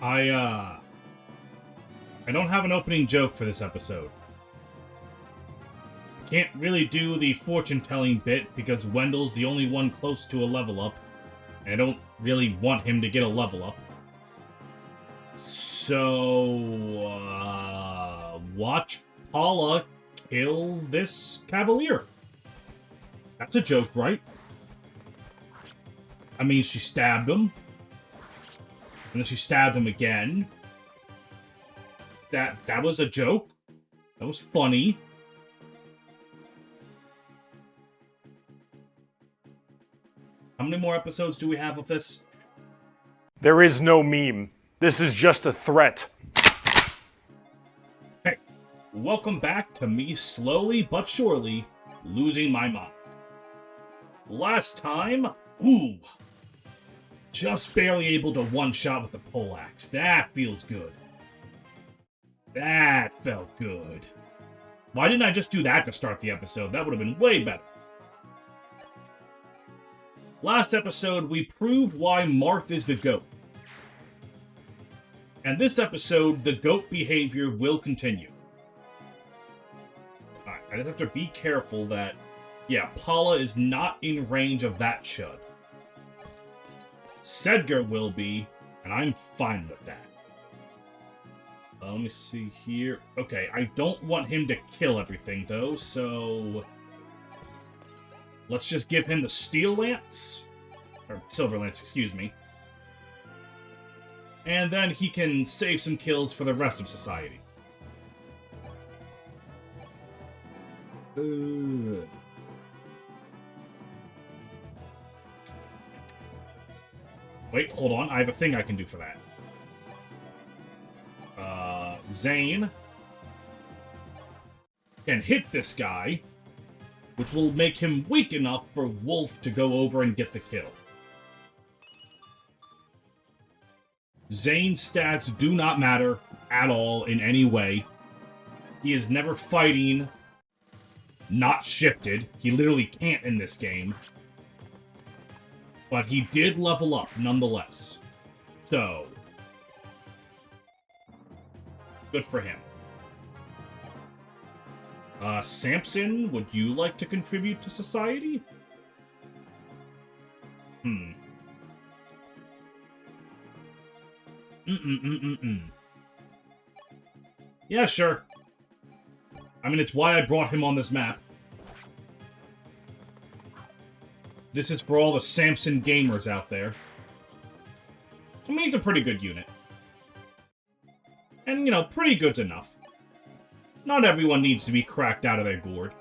I don't have an opening joke for this episode. Can't really do the fortune-telling bit because Wendell's the only one close to a level up, and I don't really want him to get a level up. So, watch Paula kill this Cavalier. That's a joke, right? I mean, she stabbed him. And then she stabbed him again. That was a joke. That was funny. How many more episodes do we have of this? There is no meme. This is just a threat. Hey, welcome back to me slowly but surely losing my mind. Last time, just barely able to one-shot with the poleaxe. That feels good. That felt good. Why didn't I just do that to start the episode? That would have been way better. Last episode, we proved why Marth is the GOAT. And this episode, the GOAT behavior will continue. Alright, I just have to be careful that, yeah, Paula is not in range of that chud. Sedgar will be, and I'm fine with that. Let me see here. Okay, I don't want him to kill everything, though, so... let's just give him the Steel Lance. Or Silver Lance, excuse me. And then he can save some kills for the rest of society. Wait, hold on. I have a thing I can do for that. Zane can hit this guy, which will make him weak enough for Wolf to go over and get the kill. Zane's stats do not matter at all in any way. He is never fighting not shifted. He literally can't in this game. But he did level up nonetheless. So, good for him. Samson, would you like to contribute to society? Yeah, sure. I mean, it's why I brought him on this map. This is for all the Samson gamers out there. I mean, he's a pretty good unit. And, you know, pretty good's enough. Not everyone needs to be cracked out of their gourd.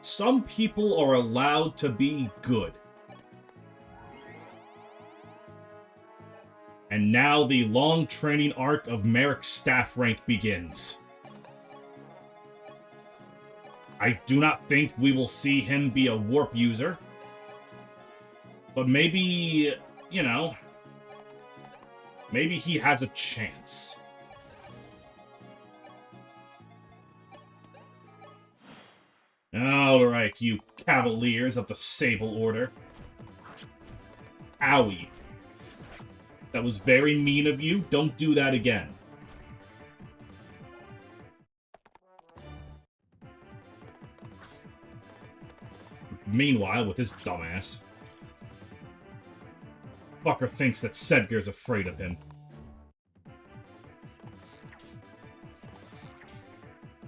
Some people are allowed to be good. And now the long training arc of Merrick's staff rank begins. I do not think we will see him be a warp user. But maybe, you know, maybe he has a chance. Alright, you cavaliers of the Sable Order. Owie. That was very mean of you. Don't do that again. Meanwhile, with this dumbass, fucker thinks that Sedgar's afraid of him.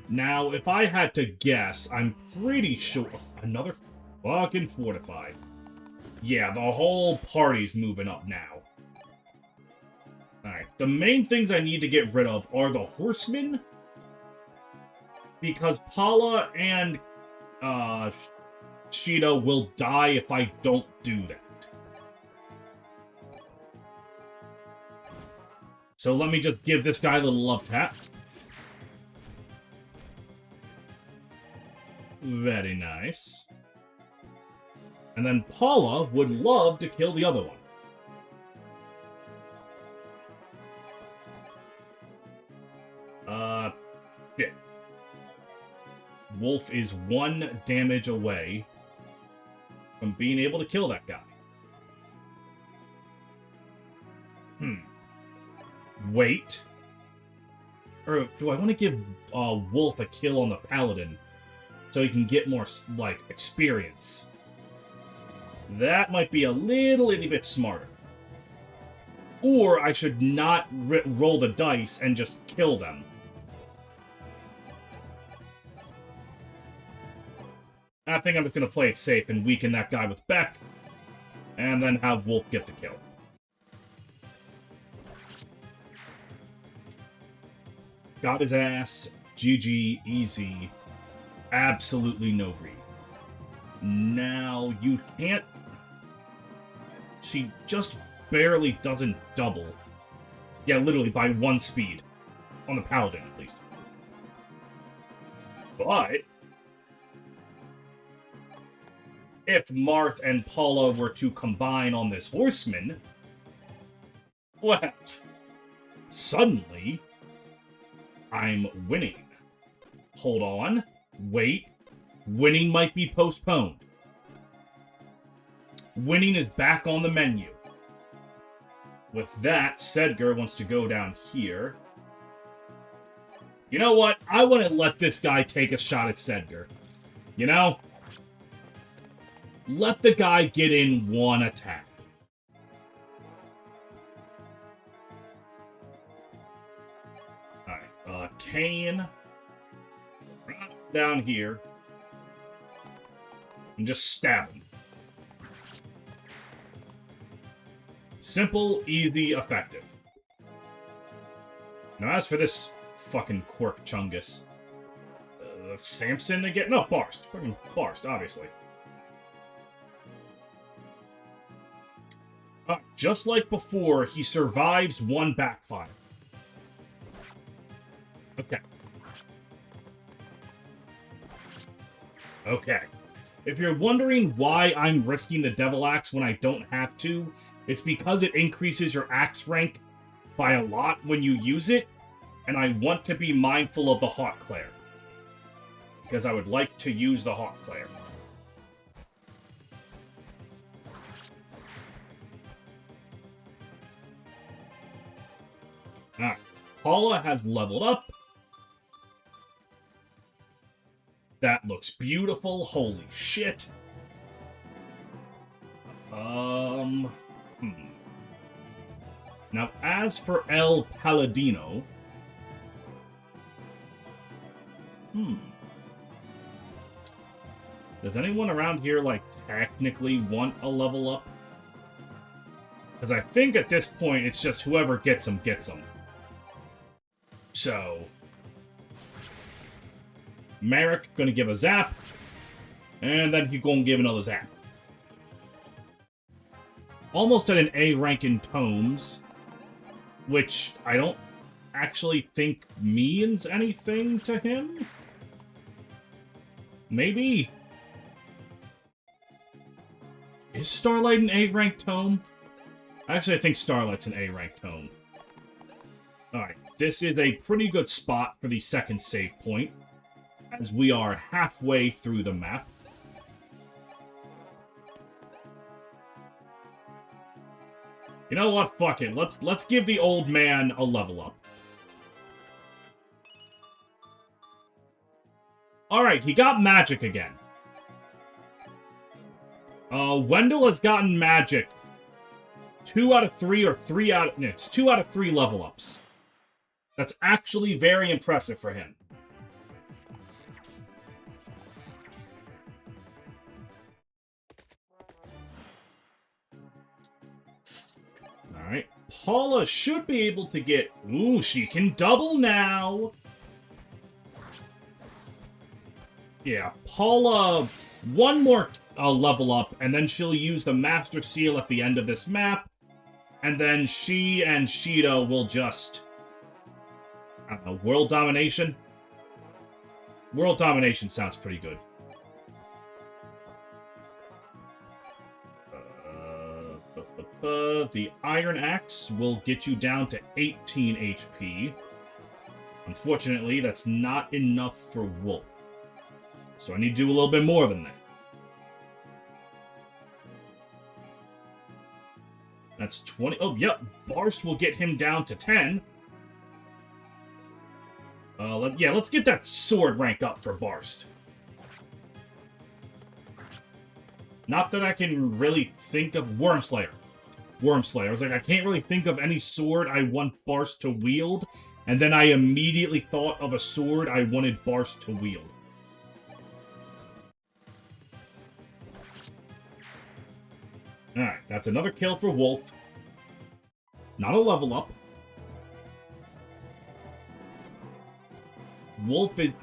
Now, if I had to guess, I'm pretty sure... Another fucking fortified. Yeah, the whole party's moving up now. Alright, the main things I need to get rid of are the horsemen. Because Paula and Shido will die if I don't do that. So let me just give this guy a little love tap. Very nice. And then Paula would love to kill the other one. Shit. Wolf is 1 damage away from being able to kill that guy. wait. Or do I want to give Wolf a kill on the Paladin so he can get more, like, experience? That might be a little itty bit smarter. Or I should not roll the dice and just kill them. I think I'm just going to play it safe and weaken that guy with Beck, and then have Wolf get the kill. Got his ass. GG, easy. Absolutely no read. Now, you can't... She just barely doesn't double. Yeah, literally by 1 speed. On the Paladin, at least. But... if Marth and Paula were to combine on this Horseman... well... suddenly... I'm winning. Hold on. Wait. Winning might be postponed. Winning is back on the menu. With that, Sedgar wants to go down here. You know what? I want to let this guy take a shot at Sedgar. You know? Let the guy get in 1 attack. Alright, Kane. Down here. And just stab him. Simple, easy, effective. Now, as for this fucking Quirk Chungus. Samson again? No, Barst. Fucking Barst, obviously. Just like before, he survives 1 backfire. Okay. Okay. If you're wondering why I'm risking the Devil Axe when I don't have to, it's because it increases your axe rank by a lot when you use it, and I want to be mindful of the Hawk Claire. Because I would like to use the Hawk Claire. Alright. Paula has leveled up. That looks beautiful. Holy shit. Now, as for El Paladino... Does anyone around here, like, technically want a level up? Because I think at this point, it's just whoever gets them, gets them. So... Merrick gonna give a zap, and then he's gonna give another zap. Almost at an A rank in tomes, which I don't actually think means anything to him. Maybe. Is Starlight an A rank tome? Actually, I think Starlight's an A rank tome. Alright, this is a pretty good spot for the second save point, as we are halfway through the map. You know what? Fuck it. Let's give the old man a level up. Alright, he got magic again. Wendell has gotten magic 2 out of 3 or 3 out of... It's 2 out of 3 level ups. That's actually very impressive for him. Alright. Paula should be able to get... Ooh, she can double now! Yeah, Paula... 1 more level up, and then she'll use the Master Seal at the end of this map, and then she and Shido will just... I don't know, World Domination? World Domination sounds pretty good. The Iron Axe will get you down to 18 HP. Unfortunately, that's not enough for Wolf. So I need to do a little bit more than that. That's 20. Oh, yep. Barst will get him down to 10. Let's get that sword rank up for Barst. Not that I can really think of... Wormslayer. I was like, I can't really think of any sword I want Barst to wield. And then I immediately thought of a sword I wanted Barst to wield. Alright, that's another kill for Wolf. Not a level up.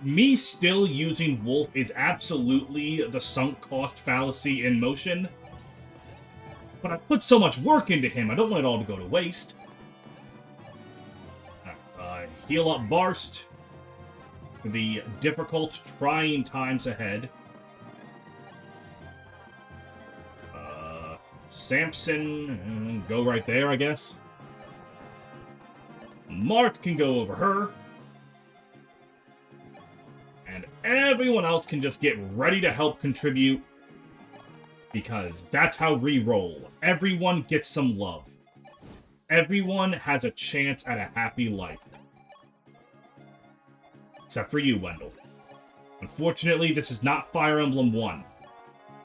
Me still using Wolf is absolutely the sunk cost fallacy in motion. But I put so much work into him, I don't want it all to go to waste. Heal up Barst. The difficult, trying times ahead. Samson, go right there, I guess. Marth can go over her. And everyone else can just get ready to help contribute. Because that's how we roll. Everyone gets some love. Everyone has a chance at a happy life. Except for you, Wendell. Unfortunately, this is not Fire Emblem 1.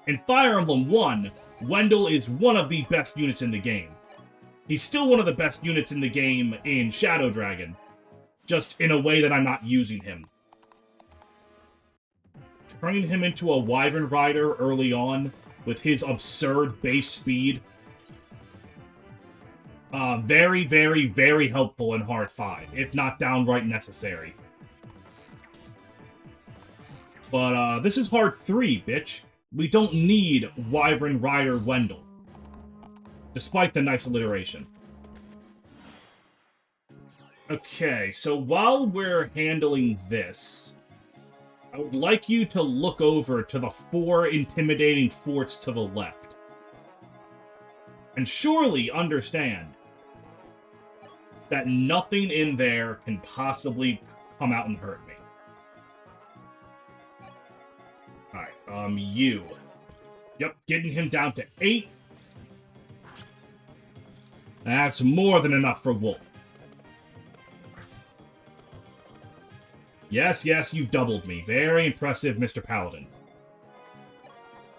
In Fire Emblem 1, Wendell is one of the best units in the game. He's still one of the best units in the game in Shadow Dragon. Just in a way that I'm not using him. Turning him into a Wyvern Rider early on with his absurd base speed. Very, very, very helpful in Hard 5, if not downright necessary. But, this is Hard 3, bitch. We don't need Wyvern Rider Wendell. Despite the nice alliteration. Okay, so while we're handling this, I would like you to look over to the 4 intimidating forts to the left. And surely understand that nothing in there can possibly come out and hurt me. Alright, you. Yep, getting him down to 8. That's more than enough for Wolf. Yes, you've doubled me. Very impressive, Mr. Paladin.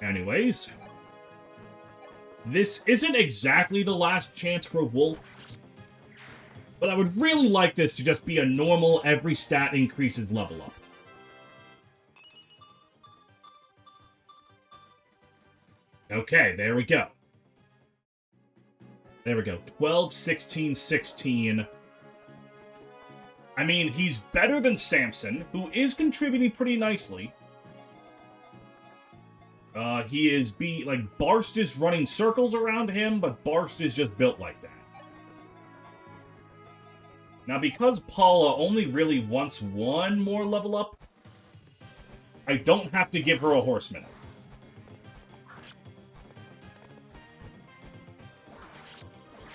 Anyways. This isn't exactly the last chance for Wolf. But I would really like this to just be a normal every stat increases level up. Okay, there we go. There we go. 12, 16, 16. I mean, he's better than Samson, who is contributing pretty nicely. Barst is running circles around him, but Barst is just built like that. Now, because Paula only really wants one more level up, I don't have to give her a horseman.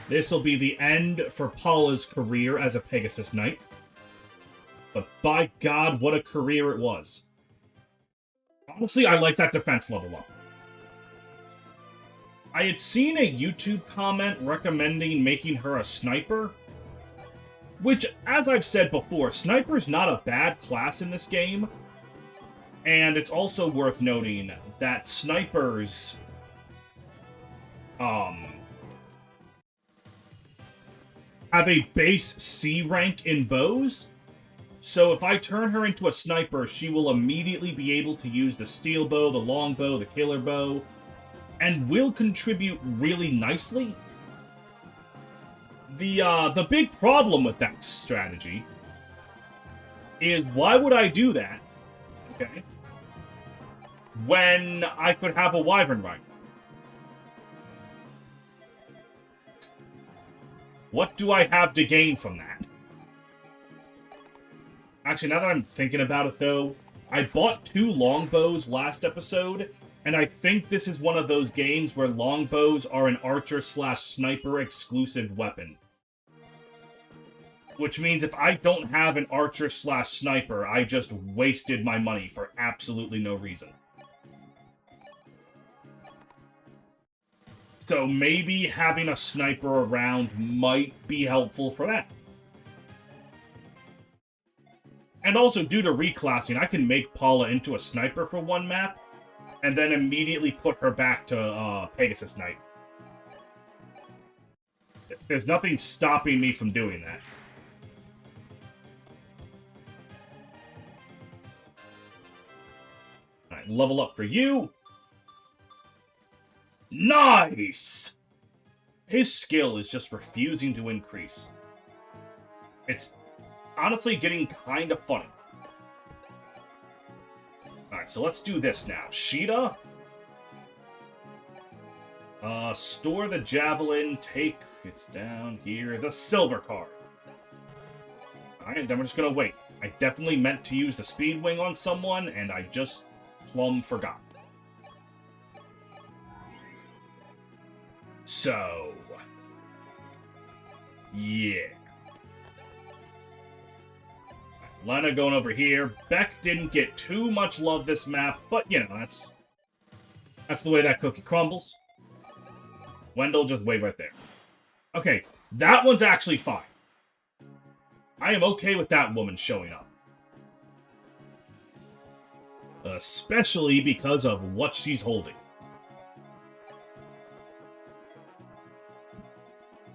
This will be the end for Paula's career as a Pegasus Knight. But by God, what a career it was. Honestly, I like that defense level up. I had seen a YouTube comment recommending making her a sniper. Which, as I've said before, sniper's not a bad class in this game. And it's also worth noting that snipers... have a base C rank in bows. So if I turn her into a sniper, she will immediately be able to use the steel bow, the long bow, the killer bow, and will contribute really nicely. The big problem with that strategy is why would I do that, okay, when I could have a Wyvern Rider? What do I have to gain from that? Actually, now that I'm thinking about it, though, I bought 2 longbows last episode, and I think this is one of those games where longbows are an archer/sniper exclusive weapon. Which means if I don't have an archer/sniper, I just wasted my money for absolutely no reason. So maybe having a sniper around might be helpful for that. And also, due to reclassing, I can make Paula into a sniper for one map, and then immediately put her back to Pegasus Knight. There's nothing stopping me from doing that. Alright, level up for you. Nice! His skill is just refusing to increase. It's honestly getting kind of funny. Alright, so let's do this now. Sheeta. Store the javelin, take, it's down here, the silver card. Alright, then we're just gonna wait. I definitely meant to use the speed wing on someone, and I just plumb forgot. So, yeah. Lena going over here. Beck didn't get too much love this map, but, you know, that's the way that cookie crumbles. Wendell just wait right there. Okay, that one's actually fine. I am okay with that woman showing up. Especially because of what she's holding.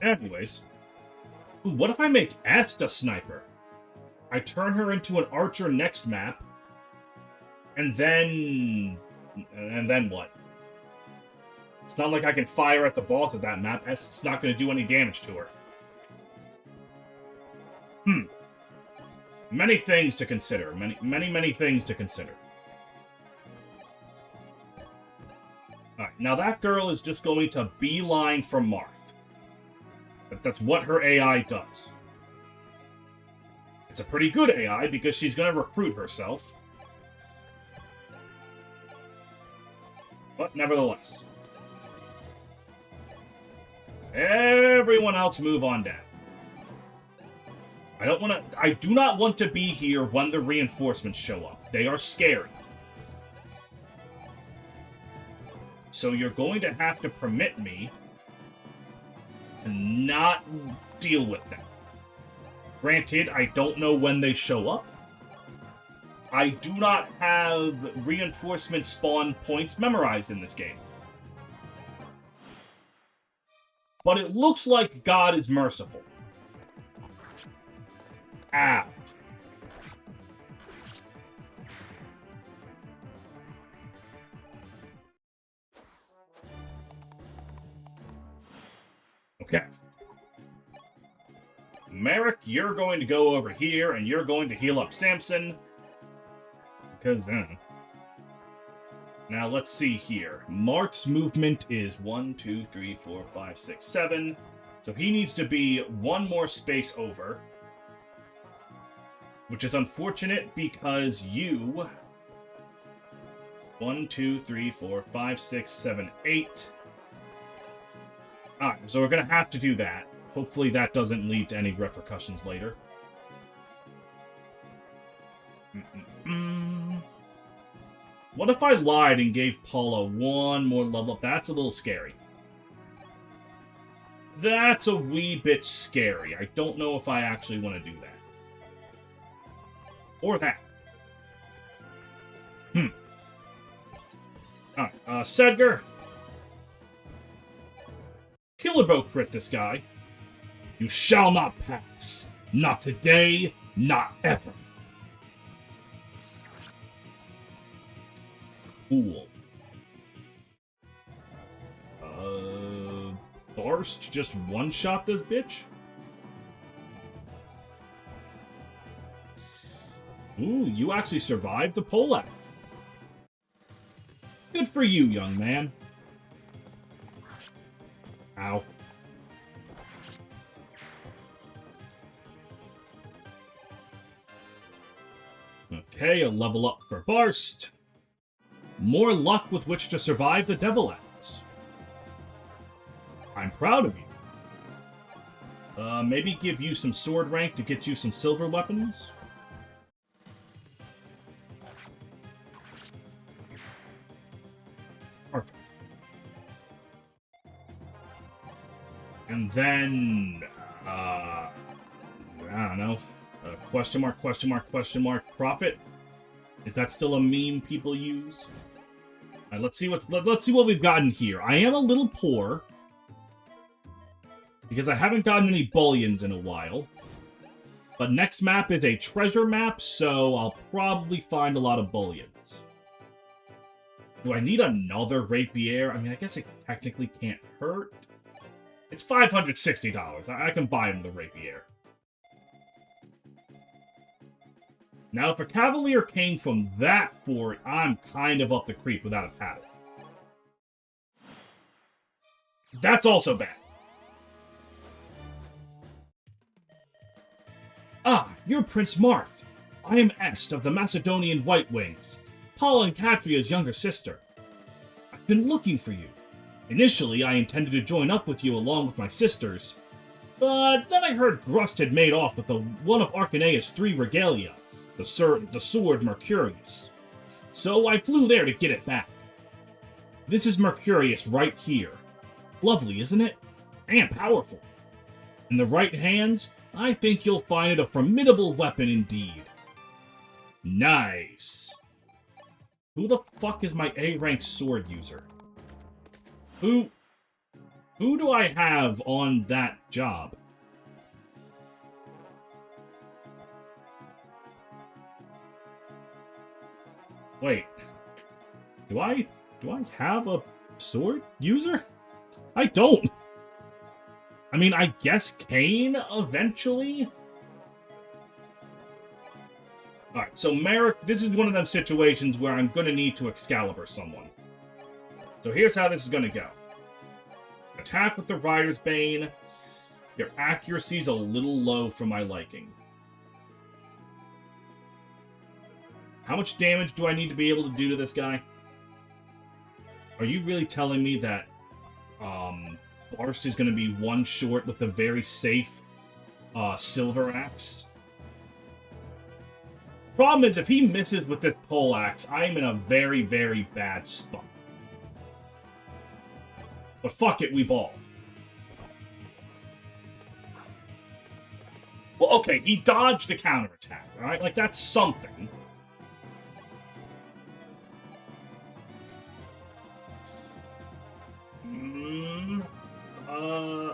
Anyways. Ooh, what if I make Est a sniper? I turn her into an archer next map. And then what? It's not like I can fire at the boss of that map. Est's not going to do any damage to her. Many things to consider. Many things to consider. Alright, now that girl is just going to beeline for Marth. That's what her AI does. It's a pretty good AI because she's going to recruit herself. But nevertheless. Everyone else move on down. I do not want to be here when the reinforcements show up. They are scary. So you're going to have to permit me to not deal with them. Granted, I don't know when they show up. I do not have reinforcement spawn points memorized in this game. But it looks like God is merciful. Ow. Okay. Merrick, you're going to go over here, and you're going to heal up Samson. Because, Now, let's see here. Marth's movement is 1, 2, 3, 4, 5, 6, 7. So he needs to be one more space over. Which is unfortunate because you... 1, 2, 3, 4, 5, 6, 7, 8. Alright, so we're going to have to do that. Hopefully that doesn't lead to any repercussions later. What if I lied and gave Paula one more level up? That's a little scary. That's a wee bit scary. I don't know if I actually want to do that. Or that. Alright, Sedgar. Killerbow crit this guy. You shall not pass. Not today, not ever. Cool. Barst just one-shot this bitch? Ooh, you actually survived the pole-axe. Good for you, young man. Ow. Okay, a level up for Barst. More luck with which to survive the Devil Axe. I'm proud of you. Maybe give you some sword rank to get you some silver weapons? Perfect. And then, I don't know. Question mark, question mark, question mark, profit? Is that still a meme people use? Alright, let's see what we've gotten here. I am a little poor. Because I haven't gotten any bullions in a while. But next map is a treasure map, so I'll probably find a lot of bullions. Do I need another rapier? I mean, I guess it technically can't hurt. It's $560. I can buy him the rapier. Now, if a cavalier came from that fort, I'm kind of up the creek without a paddle. That's also bad. Ah, you're Prince Marth. I am Est of the Macedonian White Wings, Paula and Catria's younger sister. I've been looking for you. Initially, I intended to join up with you along with my sisters, but then I heard Grust had made off with one of Arcanea's 3 regalia, the sword Mercurius. So I flew there to get it back. This is Mercurius right here. It's lovely, isn't it? And powerful. In the right hands, I think you'll find it a formidable weapon indeed. Nice. Who the fuck is my A-rank sword user? Who do I have on that job? Wait. Do I have a sword user? I don't. I mean, I guess Kane eventually? Alright, so Merrick, this is one of them situations where I'm gonna need to Excalibur someone. So here's how this is gonna go. Attack with the Rider's Bane. Your accuracy's a little low for my liking. How much damage do I need to be able to do to this guy? Are you really telling me that, Barst is going to be one short with the very safe, Silver Axe? Problem is, if he misses with this Pole Axe, I am in a very, very bad spot. But fuck it, we ball. Well, okay, he dodged the counterattack, alright? Like, that's something.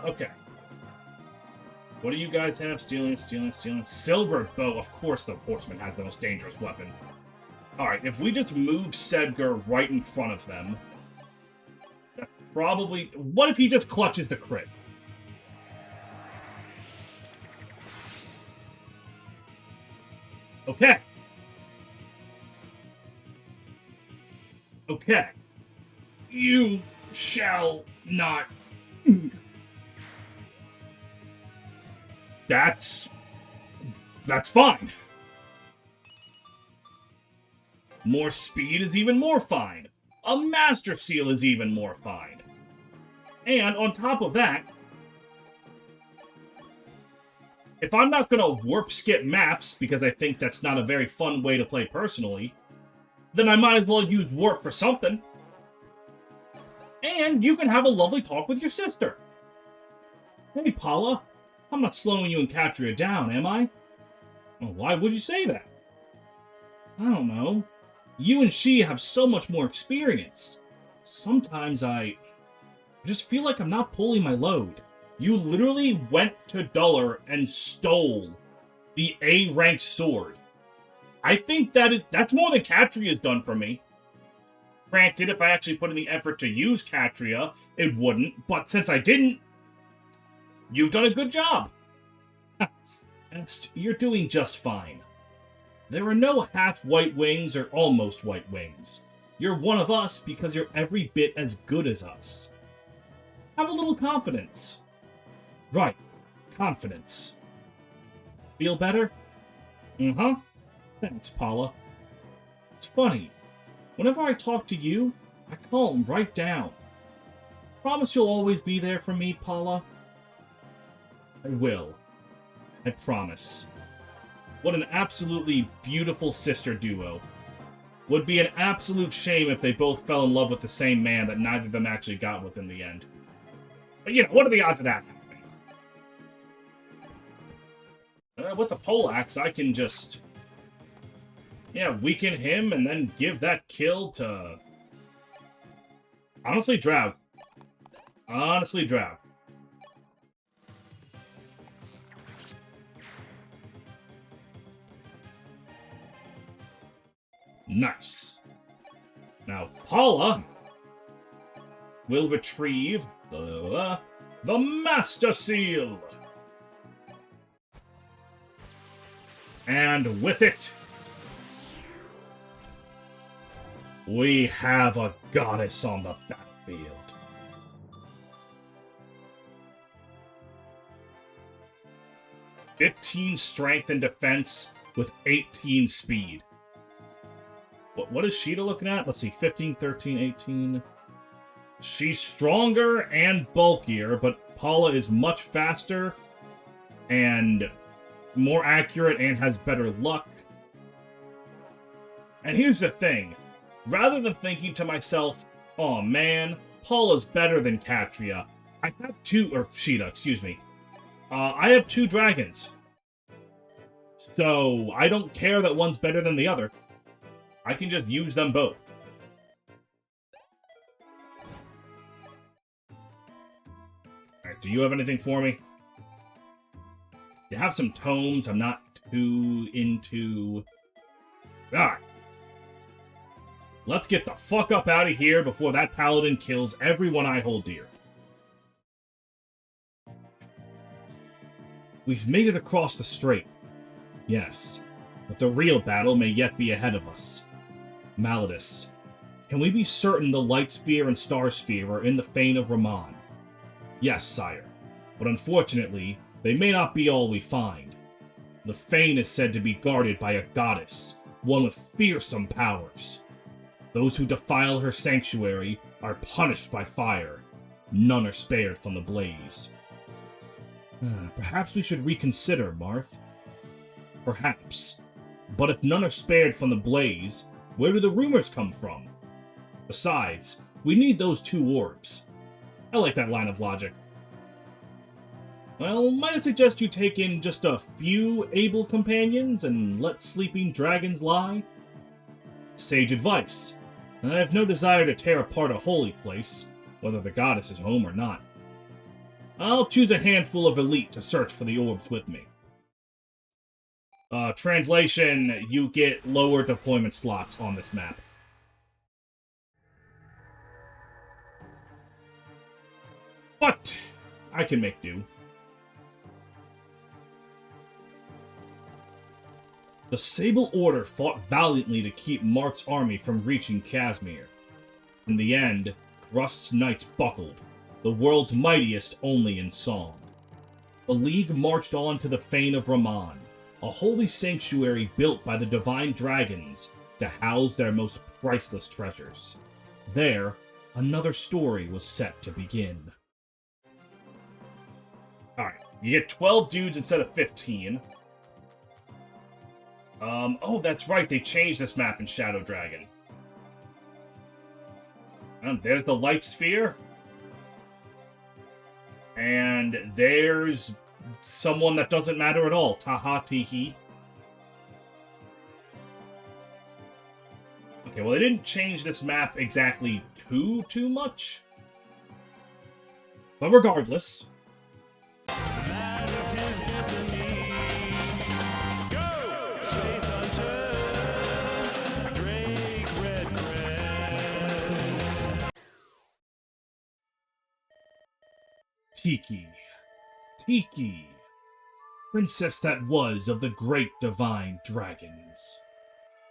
Okay. What do you guys have? Stealing. Silver bow. Of course the horseman has the most dangerous weapon. Alright, if we just move Sedgar right in front of them... That probably... What if he just clutches the crit? Okay. Okay. You shall not... That's fine. More speed is even more fine. A Master Seal is even more fine. And on top of that, if I'm not gonna warp skip maps, because I think that's not a very fun way to play personally, then I might as well use warp for something. And you can have a lovely talk with your sister. Hey, Paula. I'm not slowing you and Catria down, am I? Well, why would you say that? I don't know. You and she have so much more experience. Sometimes I just feel like I'm not pulling my load. You literally went to Duller and stole the A-rank sword. I think that's more than Catria's done for me. Granted, if I actually put in the effort to use Catria, it wouldn't, but since I didn't, you've done a good job. You're doing just fine. There are no half-white wings or almost white wings. You're one of us because you're every bit as good as us. Have a little confidence. Right. Confidence. Feel better? Uh-huh. Thanks, Paula. It's funny. Whenever I talk to you, I calm right down. Promise you'll always be there for me, Paula? I will. I promise. What an absolutely beautiful sister duo. Would be an absolute shame if they both fell in love with the same man that neither of them actually got with in the end. But, you know, what are the odds of that happening? with the poleaxe, I can just... yeah, weaken him and then give that kill to... honestly, Drow. Honestly, Drow. Nice. Now, Paula will retrieve the Master Seal. And with it, we have a goddess on the battlefield. "15 strength and defense with 18 speed." What is Sheeta looking at? Let's see, 15, 13, 18. She's stronger and bulkier, but Paula is much faster and more accurate and has better luck. And here's the thing. Rather than thinking to myself, oh man, Paula's better than Katria, I have Sheeta, excuse me. I have 2 dragons. So I don't care that one's better than the other. I can just use them both. Alright, do you have anything for me? You have some tomes I'm not too into. Alright. Let's get the fuck up out of here before that paladin kills everyone I hold dear. We've made it across the strait. Yes, but the real battle may yet be ahead of us. Malladus, can we be certain the Light Sphere and Star Sphere are in the Fane of Raman? Yes, sire, but unfortunately, they may not be all we find. The Fane is said to be guarded by a goddess, one with fearsome powers. Those who defile her sanctuary are punished by fire. None are spared from the blaze. Perhaps we should reconsider, Marth. Perhaps. But if none are spared from the blaze, where do the rumors come from? Besides, we need those 2 orbs. I like that line of logic. Well, might I suggest you take in just a few able companions and let sleeping dragons lie? Sage advice. I have no desire to tear apart a holy place, whether the goddess is home or not. I'll choose a handful of elite to search for the orbs with me. Translation, you get lower deployment slots on this map. But I can make do. The Sable Order fought valiantly to keep Mart's army from reaching Casimir. In the end, Grust's knights buckled, the world's mightiest only in song. The League marched on to the Fane of Raman, a holy sanctuary built by the divine dragons to house their most priceless treasures. There, another story was set to begin. Alright, you get 12 dudes instead of 15. Oh, that's right, they changed this map in Shadow Dragon. There's the Light Sphere. And there's someone that doesn't matter at all, Taha-Tihi. Okay, well, they didn't change this map exactly too much. But regardless... That is his destiny. Go! Space Hunter! Drake Redcrest. Tiki. Princess that was of the great divine dragons.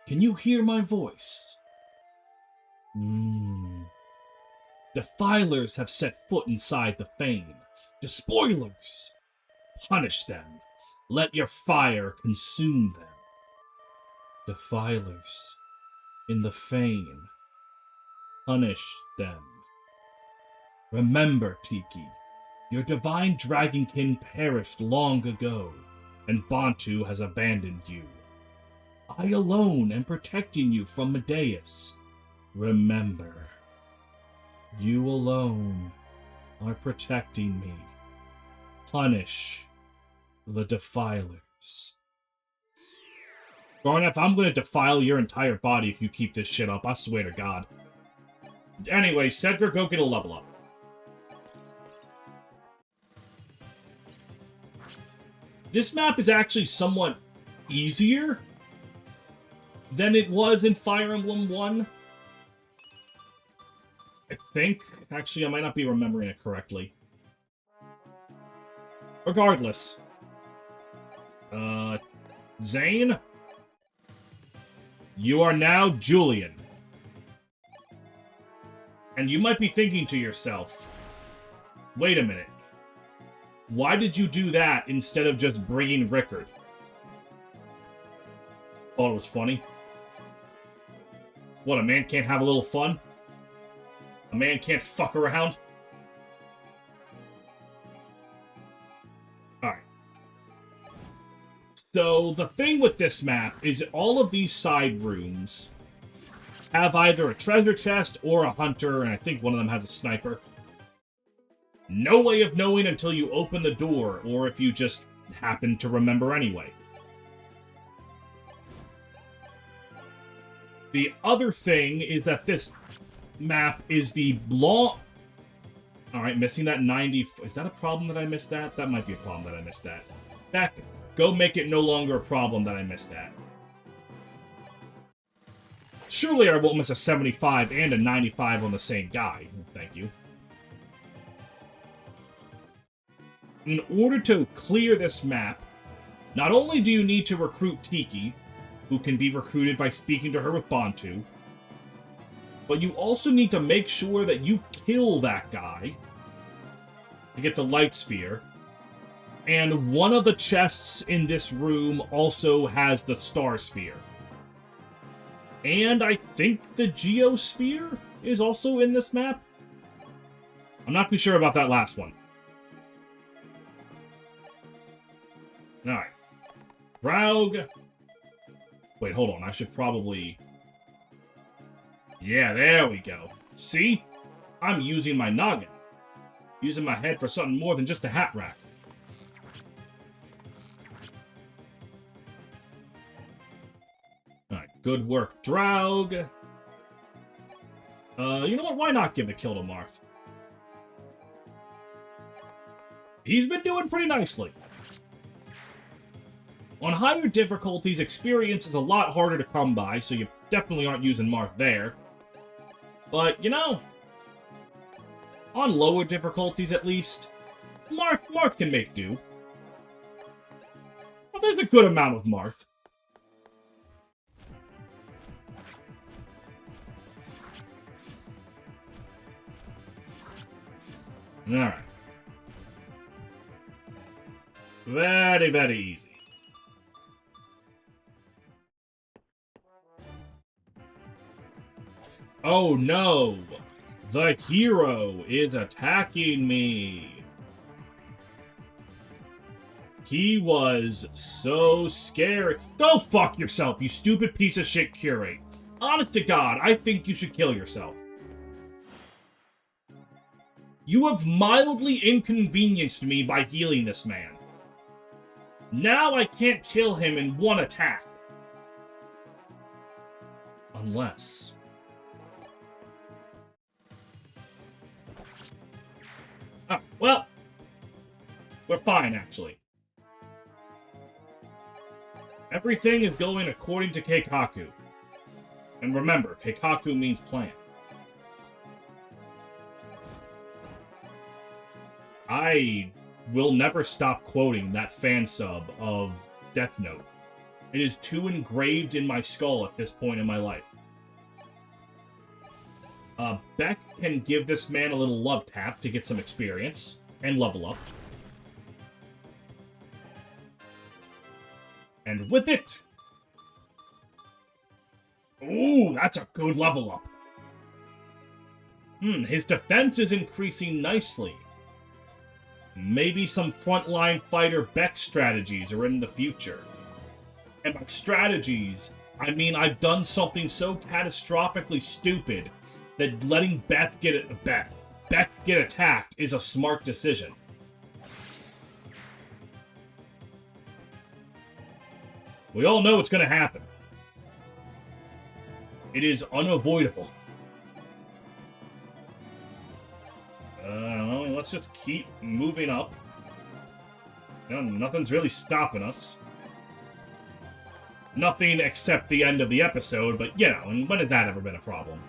Can you hear my voice? Defilers have set foot inside the Fane. Despoilers! Punish them. Let your fire consume them. Defilers in the Fane. Punish them. Remember, Tiki, your divine dragonkin perished long ago, and Bantu has abandoned you. I alone am protecting you from Medeus. Remember, you alone are protecting me. Punish the Defilers. Garneth, I'm gonna defile your entire body if you keep this shit up. I swear to God. Anyway, Sedgar, go get a level up. This map is actually somewhat easier than it was in Fire Emblem 1. I think. Actually, I might not be remembering it correctly. Regardless. Zane? You are now Julian. And you might be thinking to yourself, wait a minute. Why did you do that instead of just bringing Rickard? Thought it was funny. What, a man can't have a little fun? A man can't fuck around? Alright. So, the thing with this map is all of these side rooms have either a treasure chest or a hunter, and I think one of them has a sniper. No way of knowing until you open the door, or if you just happen to remember anyway. The other thing is that this map is the long... Alright, missing that 90... Is that a problem that I missed that? That might be a problem that I missed that. Heck, go make it no longer a problem that I missed that. Surely I won't miss a 75 and a 95 on the same guy. Thank you. In order to clear this map, not only do you need to recruit Tiki, who can be recruited by speaking to her with Bantu, but you also need to make sure that you kill that guy to get the light sphere. And one of the chests in this room also has the star sphere. And I think the geosphere is also in this map. I'm not too sure about that last one. Alright. Draug. Wait, hold on. I should probably... Yeah, there we go. See? I'm using my noggin. Using my head for something more than just a hat rack. Alright, good work, Draug. You know what? Why not give the kill to Marth? He's been doing pretty nicely. On higher difficulties, experience is a lot harder to come by, so you definitely aren't using Marth there. But, you know, on lower difficulties at least, Marth can make do. Well, there's a good amount of Marth. Alright. Very, very easy. Oh no! The hero is attacking me! He was so scared. Go fuck yourself, you stupid piece of shit curate. Honest to God, I think you should kill yourself. You have mildly inconvenienced me by healing this man. Now I can't kill him in one attack. Unless... Oh, well, we're fine, actually. Everything is going according to Keikaku. And remember, Keikaku means plan. I will never stop quoting that fan sub of Death Note. It is too engraved in my skull at this point in my life. Beck can give this man a little love tap to get some experience and level up. And with it... Ooh, that's a good level up. His defense is increasing nicely. Maybe some frontline fighter Beck strategies are in the future. And by strategies, I mean I've done something so catastrophically stupid that letting Beck get attacked is a smart decision. We all know it's gonna happen. It is unavoidable. Well, let's just keep moving up. You know, nothing's really stopping us. Nothing except the end of the episode, but, you know, and when has that ever been a problem?